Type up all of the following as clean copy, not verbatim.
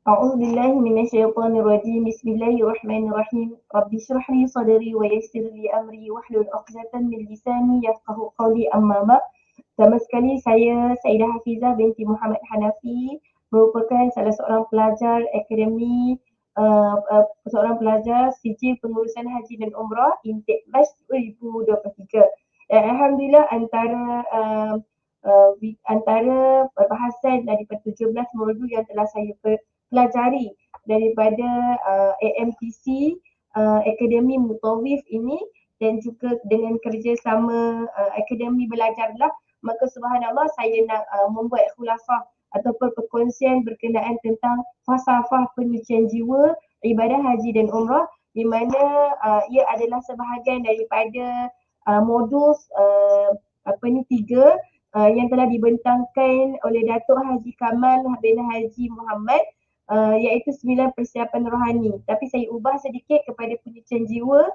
أعوذ بالله من الشيطان الرجيم. بسم الله الرحمن الرحيم. رب اشرح لي صدري ويسر لي أمري واحلل عقدة من لساني يفقهوا قولي. أما بعد. Pertama sekali saya Saidah Hafizah binti Muhammad Hanafi, merupakan salah seorang pelajar akademi seorang pelajar sijil pengurusan haji dan umrah intake batch 2023. Dan Alhamdulillah antara bahasan daripada 17 modul yang telah saya pelajari daripada AMTC Akademi Mutawif ini, dan juga dengan kerjasama Akademi Belajarlah, maka subhanallah saya nak membuat khulafah ataupun perkongsian berkenaan tentang falsafah penyucian jiwa ibadah haji dan umrah, di mana ia adalah sebahagian daripada modul tiga yang telah dibentangkan oleh Datuk Haji Kamal bin Haji Muhammad, iaitu 9 persiapan rohani. Tapi saya ubah sedikit kepada penyucian jiwa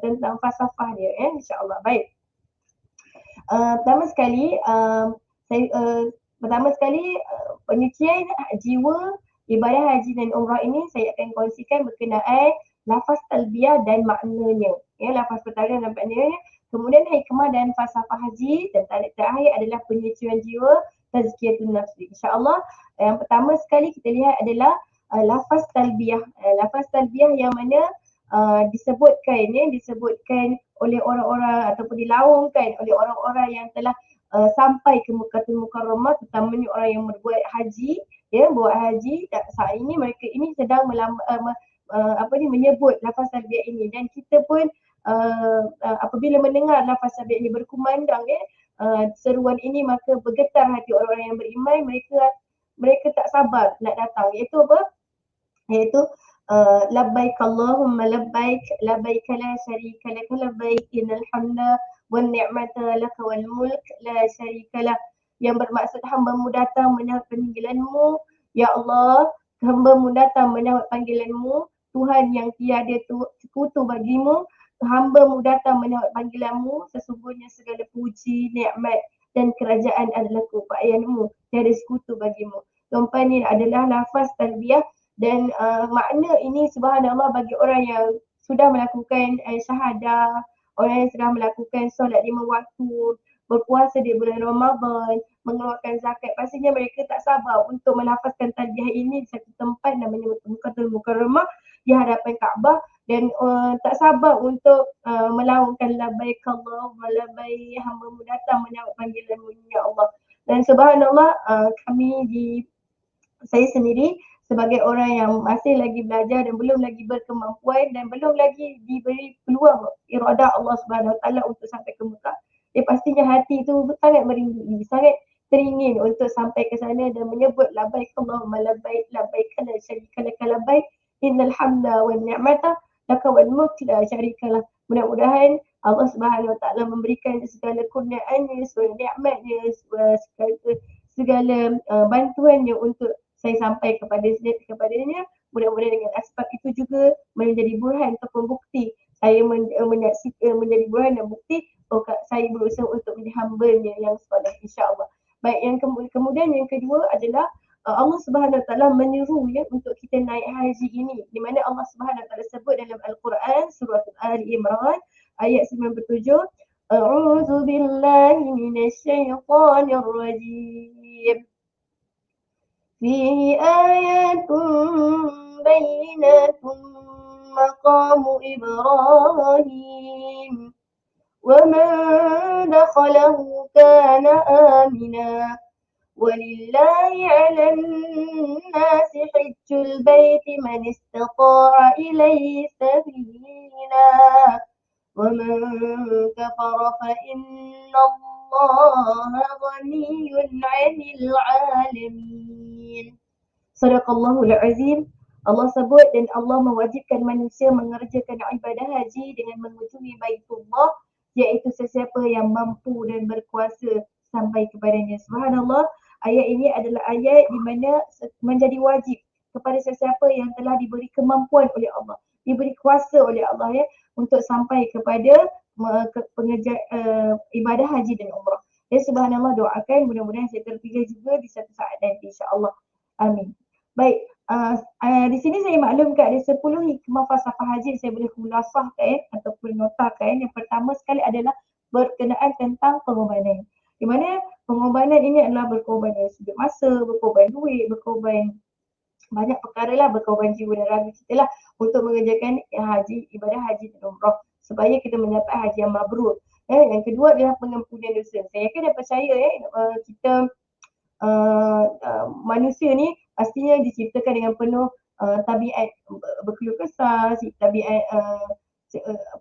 tentang falsafah dia, insyaAllah. Baik. Pertama sekali penyucian jiwa ibadah haji dan umrah ini saya akan kongsikan berkenaan lafaz talbiyah dan maknanya. Lafaz pertama dan maknanya. Kemudian hikmah dan falsafah haji, dan terakhir adalah penyucian jiwa, tazkiyatun nafsi. InsyaAllah yang pertama sekali kita lihat adalah lafaz talbiyah. Lafaz talbiyah yang mana disebutkan oleh orang-orang ataupun dilaungkan oleh orang-orang yang telah sampai ke Mekkatul Mukarramah, terutamanya orang yang berbuat haji, buat haji. Saat ini mereka ini sedang menyebut lafaz talbiyah ini, dan kita pun apabila mendengar lafaz talbiyah ini berkumandang seruan ini, maka bergetar hati orang-orang yang beriman. Mereka tak sabar nak datang, iaitu apa? Iaitu labbaik Allahumma labbaik, labbaik la syarika lak, labbaik innal hamda wan ni'mata lak wal mulk la syarika lak. Yang bermaksud hamba-Mu datang menyahut panggilan-Mu, ya Allah, hamba-Mu datang menyahut panggilan-Mu, Tuhan yang tiada sekutu bagimu. Hamba-Mu datang menyahut panggilan-Mu, sesungguhnya segala puji, nikmat dan kerajaan adalah keupayaan-Mu, tiada sekutu bagimu. Tuan-tuan, ini adalah lafaz talbiyah, dan makna ini subhanallah bagi orang yang sudah melakukan syahadah, orang yang sudah melakukan solat 5 waktu, berpuasa di bulan Ramadan, mengeluarkan zakat, pastinya mereka tak sabar untuk melafazkan talbiyah ini di satu tempat namanya Mekkatul Mukarramah di hadapan Kaabah, dan tak sabar untuk melaungkan labbaik Allahumma labbaik, hamba-Mu datang menyambut panggilan-Mu ya Allah. Dan subhanallah saya sendiri sebagai orang yang masih lagi belajar dan belum lagi berkemampuan dan belum lagi diberi peluang iradah Allah Subhanahu Wa Taala untuk sampai ke Mekah, pastinya hati itu sangat merindui, sangat teringin untuk sampai ke sana dan menyebut labbaik Allahumma labbaik, labbaik la syarika lak, labbaik innal hamda wan ni'mata lak wal mulk la syarika lak. Mudah-mudahan Allah Subhanahu Wa Taala memberikan segala kurniaannya, segala nikmatnya, segala bantuannya untuk saya sampai kepadanya. Mudah-mudahan dengan asbab itu juga menjadi burhan atau bukti saya menjadi burhan dan bukti saya berusaha untuk menjadi hamba-Nya yang soleh, insya-Allah. Baik, yang kemudian yang kedua adalah Allah Subhanahu Wa Taala menyeru untuk kita naik haji ini, di mana Allah Subhanahu Wa Taala sebut dalam Al-Quran surah Ali Imran ayat 97, A'udzu billahi minasyaitonir rajim. فيه آيات بينات مقام إبراهيم ومن دخله كان آمنا ولله على الناس حج البيت من استطاع إليه سبيلا ومن كفر فإن الله غني عن العالمين. Sadaqallahul Azim. Allah sebut dan Allah mewajibkan manusia mengerjakan ibadah haji dengan mengunjungi Baitullah, iaitu sesiapa yang mampu dan berkuasa sampai kepadanya. Subhanallah, ayat ini adalah ayat di mana menjadi wajib kepada sesiapa yang telah diberi kemampuan oleh Allah, diberi kuasa oleh Allah untuk sampai kepada ibadah haji dan umrah. Dan subhanallah, doakan mudah-mudahan saya terpilih juga di satu saat nanti, insya-Allah. Amin. Baik, di sini saya maklumkan ada 10 hikmah falsafah haji saya boleh khulasahkan ataupun notakan. Yang pertama sekali adalah berkenaan tentang pengorbanan. Di mana pengorbanan ini adalah berkorban dari sudut masa, berkorban duit, berkorban banyak perkara lah, berkorban jiwa dan raga kita lah untuk mengerjakan haji, ibadah haji dan umrah supaya kita mendapat haji yang mabrur. Yang kedua adalah pengampunan dosa. Saya yakin dan percaya kita manusia ni pastinya diciptakan dengan penuh tabiat berkeluh kesah, tabiat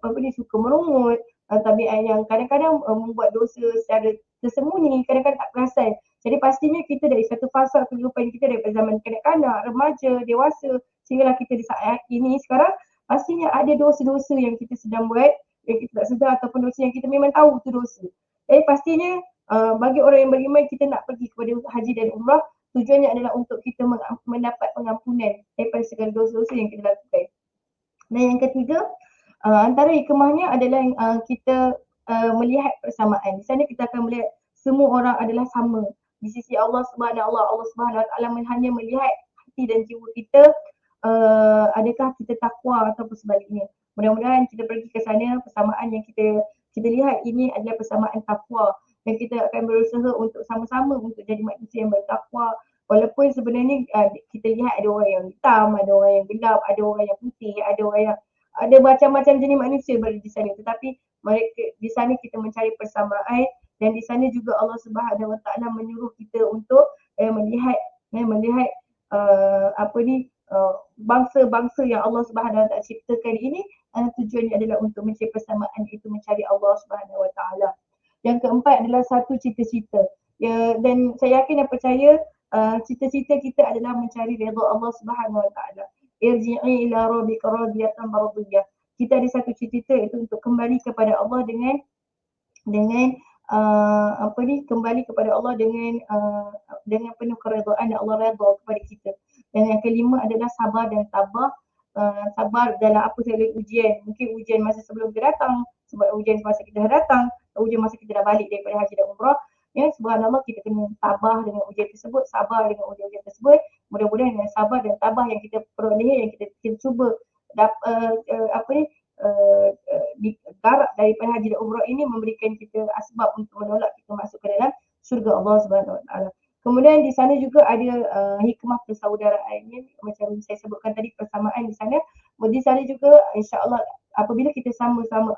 apa ni suka merungut, tabiat yang kadang-kadang membuat dosa secara tersembunyi, kadang-kadang tak perasan. Jadi pastinya kita dari satu fasa kehidupan kita daripada zaman kanak-kanak, remaja, dewasa sehinggalah kita di saat ini sekarang pastinya ada dosa-dosa yang kita sedang buat yang kita tak sedar ataupun dosa yang kita memang tahu tu dosa. Jadi pastinya bagi orang yang beriman kita nak pergi kepada haji dan umrah tujuannya adalah untuk kita mendapat pengampunan daripada segala dosa-dosa yang kita lakukan. Dan yang ketiga, antara hikmahnya adalah kita melihat persamaan. Di sana kita akan melihat semua orang adalah sama di sisi Allah Subhanahu Allah Subhanahu Wa Taala hanya melihat hati dan jiwa kita, adakah kita takwa ataupun sebaliknya. Mudah-mudahan kita pergi ke sana persamaan yang kita lihat ini adalah persamaan takwa dan kita akan berusaha untuk sama-sama untuk jadi manusia yang bertakwa. Walaupun sebenarnya kita lihat ada orang yang hitam, ada orang yang gelap, ada orang yang putih, ada orang yang ada macam-macam jenis manusia berada di sana, tetapi mereka di sana kita mencari persamaan dan di sana juga Allah Subhanahu Wa Taala menyuruh kita untuk melihat apa ni bangsa-bangsa yang Allah Subhanahu Wa Taala ciptakan ini tujuannya adalah untuk mencari persamaan, itu mencari Allah Subhanahu Wa Taala. Yang keempat adalah satu cita-cita. Ya, dan saya yakin dan percaya cita-cita kita adalah mencari redha Allah Subhanahu Wa Taala. Irji'i ila rabbika radiyatan mardiyah. Kita ada satu cita-cita itu untuk kembali kepada Allah dengan apa ni kembali kepada Allah dengan penuh keredaan dan Allah redha kepada kita. Dan yang kelima adalah sabar dan tabah. Sabar dalam apa sahaja ujian. Mungkin ujian masa sebelum kita datang, sebab ujian masa kita dah datang, ujian masa kita dah balik daripada haji dan umrah. Ya, subhanallah kita kena tabah dengan ujian tersebut, sabar dengan ujian tersebut. Mudah-mudahan dengan sabar dan tabah yang kita peroleh, yang kita cuba apa ni garap daripada haji dan umrah ini memberikan kita asbab untuk menolak kita masuk ke dalam syurga Allah Subhanahu Wa Taala. Kemudian di sana juga ada hikmah persaudaraan ni, macam saya sebutkan tadi persamaan di sana. Di sana juga insya-Allah apabila kita sama-sama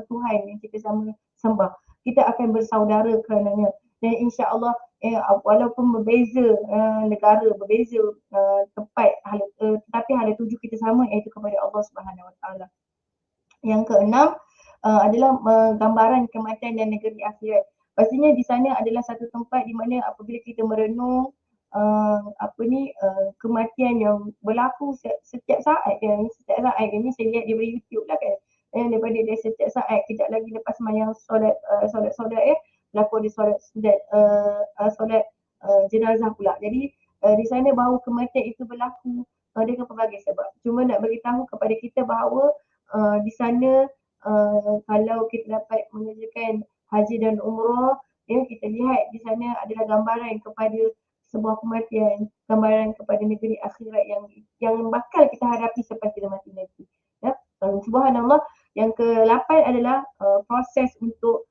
Tuhan yang kita sama sembah, kita akan bersaudara kerananya. Dan insya-Allah walaupun berbeza negara, berbeza tempat, tetapi hala tuju kita sama iaitu kepada Allah Subhanahu Wa Taala. Yang keenam adalah gambaran kematian dan negeri akhirat. Pastinya di sana adalah satu tempat di mana apabila kita merenung kematian yang berlaku setiap saat setiap saat ini saya lihat daripada YouTube lah kan. Daripada dia setiap saat kejap lagi lepas sembahyang solat berlaku ada solat jenazah pula. Jadi di sana bahawa kematian itu berlaku dengan pelbagai sebab. Cuma nak beritahu kepada kita bahawa di sana kalau kita dapat mengerjakan haji dan umrah, kita lihat di sana adalah gambaran kepada sebuah kematian, gambaran kepada negeri akhirat yang bakal kita hadapi selepas kita mati nanti. Ya, subhanallah. Yang ke-8 adalah proses untuk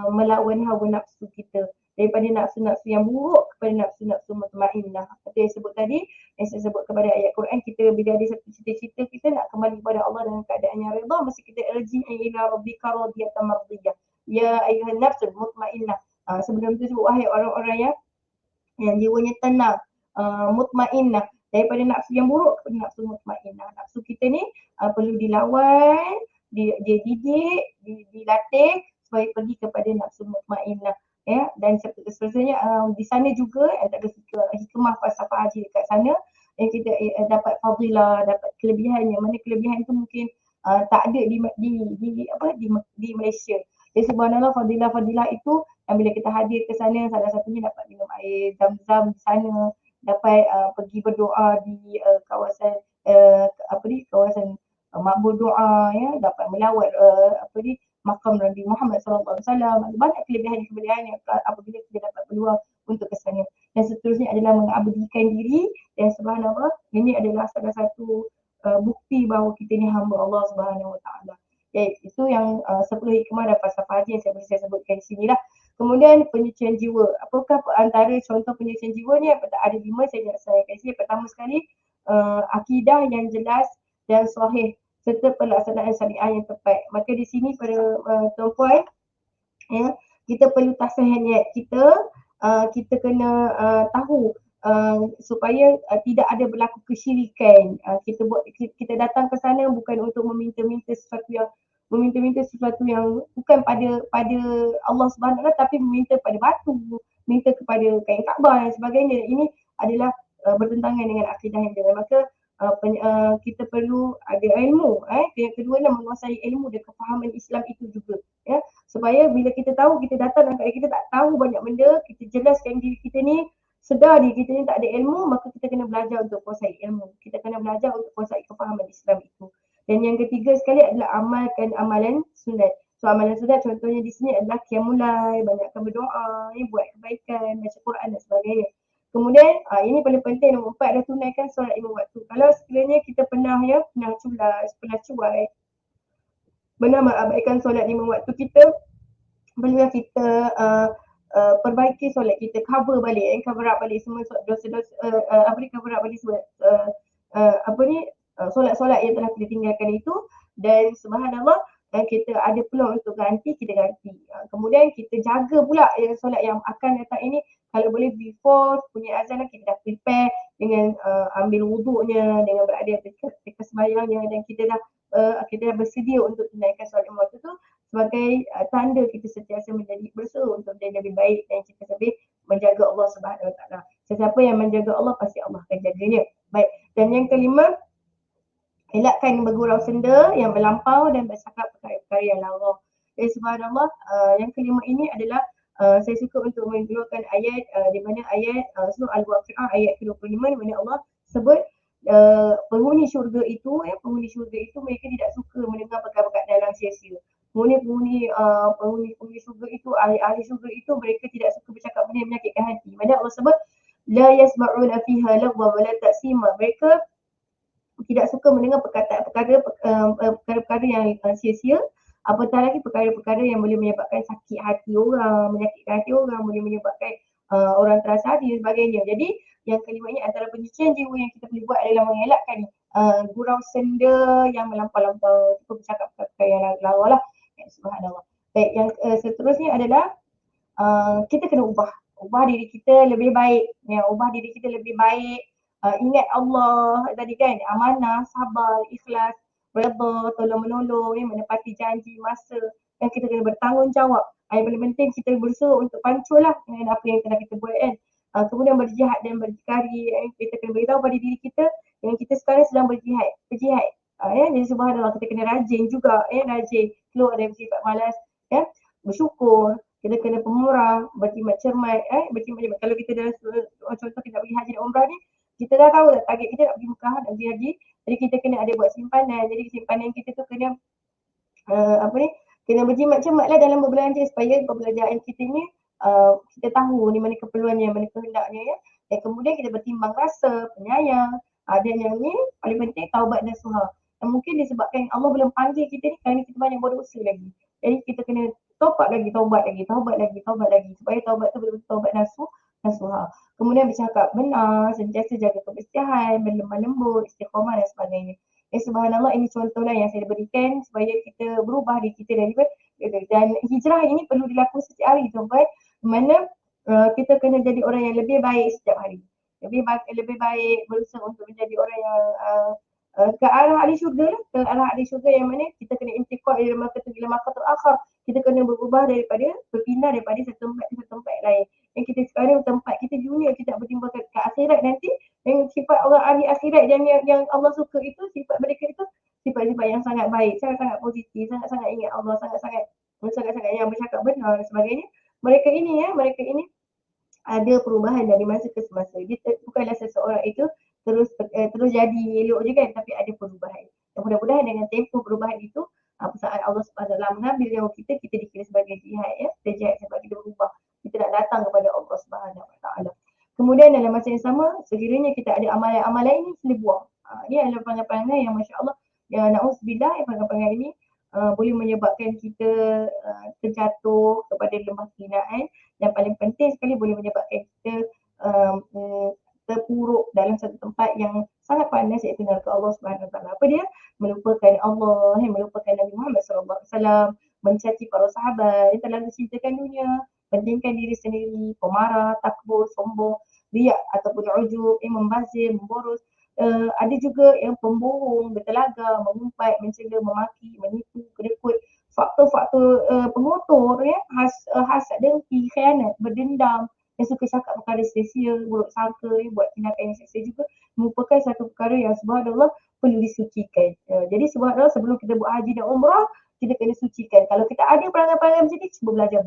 melawan hawa nafsu kita daripada nafsu-nafsu yang buruk kepada nafsu-nafsu mutmainnah. Seperti yang sebut tadi, yang saya sebut kepada ayat Quran, kita bila ada satu cita-cita kita nak kembali kepada Allah dengan keadaan yang redha, mesti kita irji'i ila rabbika radiyatan mardiyah. Ya ayyuhan nafsul mutmainnah. Sebelum tu sebut wahai orang-orang yang jiwanya tenang, mutmainnah, daripada nafsu yang buruk kepada nafsu mutmainnah. Nafsu kita ni perlu dilawan, dia dididik, dilatih supaya pergi kepada nafsu mutmainnah. Ya, dan seterusnya di sana juga ada hikmah falsafah haji dekat sana yang kita dapat fadilah, dapat kelebihan yang mana kelebihan itu mungkin tak ada di Malaysia. Jadi subhanallah fadilah itu yang bila kita hadir ke sana, salah satunya dapat minum air zam-zam di sana, dapat pergi berdoa di kawasan kawasan makbul doa, ya, dapat melawat makam Nabi Muhammad SAW. Banyak kelebihan-kelebihan yang apabila kita dapat peluang untuk ke sana. dan seterusnya adalah mengabdikan diri. Dan subhanallah, ini adalah salah satu bukti bahawa kita ni hamba Allah Subhanahu Wa Taala. Itu yang 10 hikmah dan falsafah haji yang saya sebutkan di sini lah. Kemudian penyucian jiwa. Apakah antara contoh penyucian jiwa ni? Ada 5 saya kasih. Pertama sekali, akidah yang jelas dan sahih serta pelaksanaan syariah yang tepat. Maka di sini pada tuan-puan, ya, kita perlu tasahih niat kita. Kita kena tahu supaya tidak ada berlaku kesyirikan. Kita datang ke sana bukan untuk meminta-minta sesuatu yang bukan pada Allah Subhanahu Wa Taala, tapi meminta pada batu, minta kepada kain Kaabah dan sebagainya. Ini adalah bertentangan dengan akidah yang benar. Maka kita perlu ada ilmu. Yang kedua adalah menguasai ilmu dan kefahaman Islam itu juga. Ya, supaya bila kita tahu, kita datang dan kita tak tahu banyak benda, kita jelaskan diri kita ni, sedar diri kita ni tak ada ilmu, maka kita kena belajar untuk kuasai ilmu. Kita kena belajar untuk kuasai kefahaman Islam itu. Dan yang ketiga sekali adalah amalkan amalan sunat. So amalan sunat contohnya di sini adalah qiyamul lail, banyakkan berdoa, buat kebaikan, baca Quran dan sebagainya. Kemudian ini paling penting, nombor 4 adalah tunaikan solat 5 waktu. Kalau sekiranya kita pernah culas, pernah cuai, pernah mengabaikan solat 5 waktu kita, perlulah kita perbaiki solat kita, cover up balik semua dosa-dosa, cover up balik semua solat-solat yang telah kita tinggalkan itu. Dan subhanallah, kita ada peluang untuk ganti, kita ganti. Kemudian kita jaga pula solat yang akan datang ini. Kalau boleh before punya azan kita dah prepare dengan ambil wuduknya, dengan berada dekat sembahyangnya, dan kita dah bersedia untuk tunaikan solat 5 waktu tu sebagai tanda kita sentiasa menjadi berusaha untuk menjadi lebih baik dan kita lebih menjaga Allah Subhanahu Wa Taala. Sesiapa yang menjaga Allah, pasti Allah akan jaganya. Baik. Dan yang kelima, elakkan bergurau senda yang melampau dan bercakap perkara-perkara yang lawa. Subhanallah, yang kelima ini adalah saya suka untuk mengeluarkan ayat di mana ayat surah Al-Waqi'ah ayat ke-25 di mana Allah sebut penghuni syurga itu mereka tidak suka mendengar perkara-perkara yang sia-sia. Penghuni syurga itu, ahli syurga itu, mereka tidak suka bercakap benda yang menyakitkan hati. Mana Allah sebut la yasma'una fiha lagwa wa la ta'sima. Mereka tidak suka mendengar perkara-perkara yang sia-sia, apatah lagi perkara-perkara yang boleh menyebabkan sakit hati orang, menyakitkan hati orang, boleh menyebabkan orang terasa hati dan sebagainya. Jadi yang kelima ini antara penyucian jiwa yang kita boleh buat adalah mengelakkan gurau senda yang melampau-lampau, bercakap perkara yang lawa lah. Subhanallah. Baik, yang seterusnya adalah kita kena ubah diri kita lebih baik. Ubah diri kita lebih baik. Ingat Allah tadi kan, amanah, sabar, ikhlas, redha, tolong menolong, menepati janji, masa, dan kita kena bertanggungjawab. Yang paling penting kita berusaha untuk pancul lah dengan apa yang telah kita buat kan. Kemudian berjihad dan berdikari, kita kena beritahu pada diri kita yang kita sekarang sedang berjihad. Jadi subhanallah, kita kena rajin juga, rajin keluar dari sifat malas, bersyukur, kita kena pemurah, berjimat cermat, kalau kita dalam contoh kita pergi haji dan umrah ni, kita dah tahu tak target kita nak pergi Mekah, nak pergi haji, jadi kita kena ada buat simpanan. Jadi simpanan kita tu kena kena berjimat cermat lah dalam berbelanja supaya perbelanjaan kita ni kita tahu ni mana keperluannya, mana kehendaknya Dan kemudian kita bertimbang rasa, penyayang, dan yang ni paling penting taubat dan suha. Dan mungkin disebabkan Allah belum panggil kita ni kerana kita banyak berdosa lagi. Jadi kita kena taubat lagi supaya taubat tu betul-betul taubat nasuha. Kemudian bercakap benar, sentiasa jaga kebersihan, berlemah lembut, istiqamah dan sebagainya. Subhanallah, ini contohlah yang saya berikan supaya kita berubah diri kita dan hijrah ini perlu dilakukan setiap hari tuan-tuan. Mana kita kena jadi orang yang lebih baik setiap hari. Lebih baik berusaha untuk menjadi orang yang ke arah ahli syurga lah, ke arah ahli syurga yang mana kita kena intiqal ila maqatul akhir. Kita kena berpindah daripada satu tempat ke satu tempat lain. Yang kita sekarang tempat kita dunia, kita bertimbang ke akhirat nanti. Yang sifat orang ahli akhirat yang Allah suka itu, sifat mereka itu sifat-sifat yang sangat baik, sangat-sangat positif, sangat-sangat ingat Allah, sangat-sangat yang bercakap benar dan sebagainya. Mereka ini ada perubahan dari masa ke semasa. Dia bukanlah seseorang itu terus jadi elok je kan, tapi ada perubahan. Dan mudah-mudahan dengan tempoh perubahan itu, saat Allah SWT mengambil nyawa kita dikira sebagai jihad, kita jihad sebab kita berubah. Kita nak datang kepada Allah SWT. Kemudian dalam masa yang sama, sekiranya kita ada amalan-amalan ini, sila buang. Ini adalah perangai-perangai yang Masya Allah, yang na'udzubillah, perangai-perangai ini boleh menyebabkan kita terjatuh kepada lembah kehinaan, dan paling penting sekali boleh menyebabkan kita terpuruk dalam satu tempat yang sangat panas, iaitu neraka Allah Subhanahu Wa Taala. Apa dia? Melupakan Allah, melupakan Nabi Muhammad sallallahu alaihi wasallam, mencaci para sahabat, terlalu cintakan dunia, pentingkan diri sendiri, pemarah, takbur, sombong, riak ataupun ujub, membazir, memboros. Ada juga yang pembohong, bertelaga, mengumpat, mencela, memaki, menipu, kedekut, faktor-faktor pengotor ya, hasad, dengki, khianat, berdendam, yang suka cakap perkara sia-sia, buruk sangka, buat tindakan yang sia-sia juga merupakan satu perkara yang subhanallah perlu disucikan. Jadi subhanallah, sebelum kita buat haji dan umrah, kita kena sucikan. Kalau kita ada perangai-perangai macam ni, cuba belajar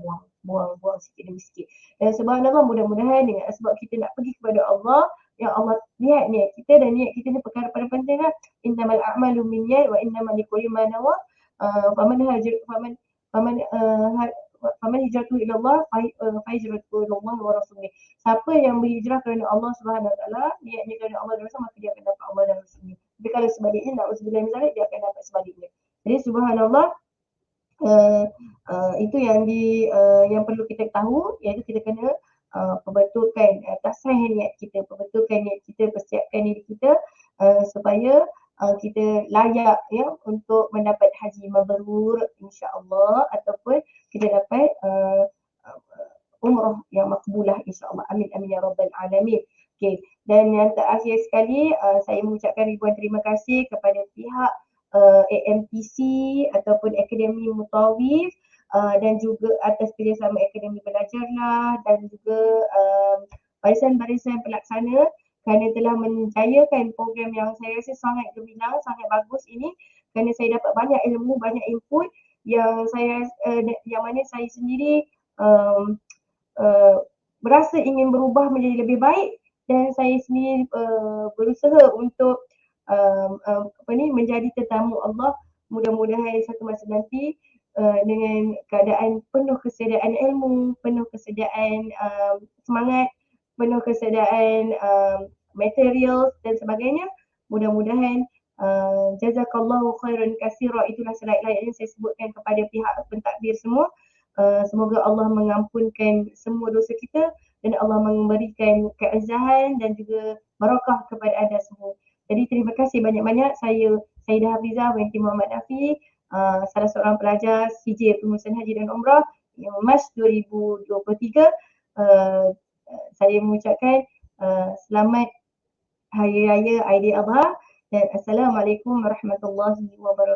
buang sikit demi sikit. Dan subhanallah, mudah-mudahan dengan sebab kita nak pergi kepada Allah, yang Allah lihat niat kita, dan niat kita ni perkara paling penting lah. Innamal a'malu binniyat wa innamal likulli ma nawa. Faman hajir faman hijratu ila Allah fa hijratu ila Allah wa rasulih. Siapa yang berhijrah kerana Allah Subhanahu Wa Taala, niatnya kerana Allah dan Rasul, maka dia akan dapat Allah dan Rasulnya. Tapi kalau sebaliknya, na'udzubillah min zalik, dia akan dapat sebaliknya. Jadi subhanallah, itu yang perlu kita tahu, iaitu kita kena perbetulkan tasrih niat kita, perbetulkan niat kita, persiapkan diri kita supaya kita layak ya untuk mendapat haji mabrur insya-Allah, ataupun kita dapat umrah yang makbulah insya-Allah. Amin amin ya rabbal alamin. Okey, dan yang terakhir sekali, saya mengucapkan ribuan terima kasih kepada pihak AMTC ataupun Akademi Mutawif, dan juga atas kerjasama Akademi Belajarlah, dan juga barisan-barisan pelaksana kerana telah menjayakan program yang saya rasa sangat gemilang, sangat bagus ini, kerana saya dapat banyak ilmu, banyak input yang yang mana saya sendiri berasa ingin berubah menjadi lebih baik, dan saya sendiri berusaha untuk menjadi tetamu Allah. Mudah-mudahan satu masa nanti dengan keadaan penuh kesediaan ilmu, penuh kesediaan semangat, penuh kesediaan material dan sebagainya, mudah-mudahan jazakallahu khairan katsira, itulah selain-lainnya saya sebutkan kepada pihak pentadbir semua. Semoga Allah mengampunkan semua dosa kita, dan Allah memberikan keazahan dan juga barakah kepada anda semua. Jadi terima kasih banyak-banyak. Saya Saidah Hafizah binti Muhammad Nafi, salah seorang pelajar CJ Pengurusan Haji dan Umrah Mac 2023. Saya mengucapkan selamat Hari Raya Aidiladha, dan Assalamualaikum warahmatullahi wabarakatuh.